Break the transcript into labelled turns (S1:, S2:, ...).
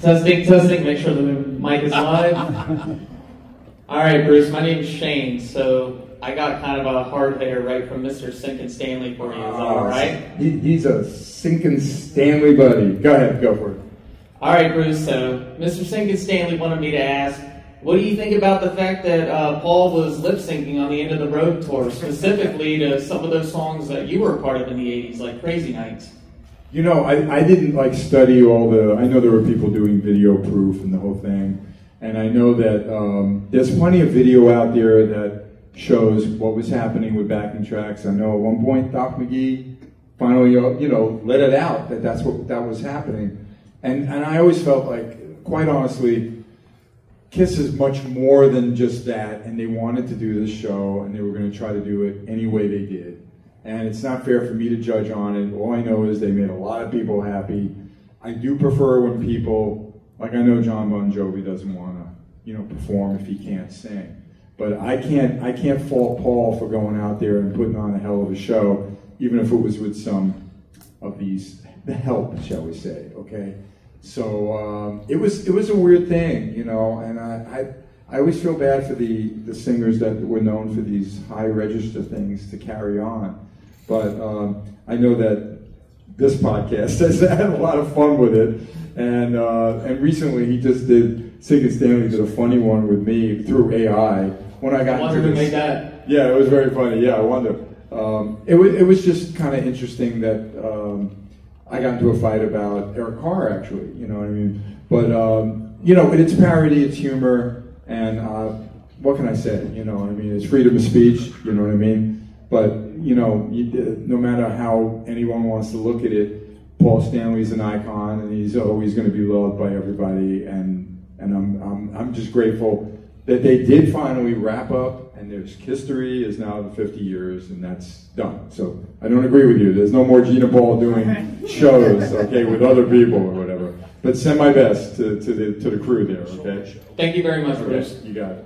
S1: Testing, testing, make sure the mic is live. All right, Bruce, my name's Shane, so I got kind of a hard hitter right from Mr. Sinkin Stanley for you. Is that all right?
S2: He's a Sinkin Stanley buddy. Go ahead, go for it.
S1: All right, Bruce, so Mr. Sinkin Stanley wanted me to ask, what do you think about the fact that Paul was lip-syncing on the End of the Road tour, specifically to some of those songs that you were a part of in the 80s, like Crazy Nights?
S2: You know, I didn't study all the, I know there were people doing video proof and the whole thing, and I know that there's plenty of video out there that shows what was happening with backing tracks. I know at one point Doc McGee finally, let it out that that was happening. And I always felt like, quite honestly, Kiss is much more than just that, and they wanted to do this show, and they were going to try to do it any way they did. And it's not fair for me to judge on it. All I know is they made a lot of people happy. I do prefer when people, like I know John Bon Jovi doesn't want to, perform if he can't sing. But I can't fault Paul for going out there and putting on a hell of a show, even if it was with some of the help, shall we say, okay? So it was a weird thing, and I always feel bad for the singers that were known for these high register things to carry on. But I know that this podcast has had a lot of fun with it, and recently he just did, Sinkin Stanley did a funny one with me through AI when I got into this.
S1: Who made that?
S2: Yeah, it was very funny. Yeah, I wonder. It was just kind of interesting that I got into a fight about Eric Carr, actually. You know what I mean? But it's parody, it's humor, and what can I say? You know what I mean? It's freedom of speech. You know what I mean? But no matter how anyone wants to look at it, Paul Stanley's an icon, and he's always going to be loved by everybody. And I'm just grateful that they did finally wrap up, and there's history is now the 50 years, and that's done. So I don't agree with you. There's no more Gina Paul doing shows, okay, with other people or whatever. But send my best to the crew there, okay?
S1: Thank you very much, Bruce.
S2: You got it.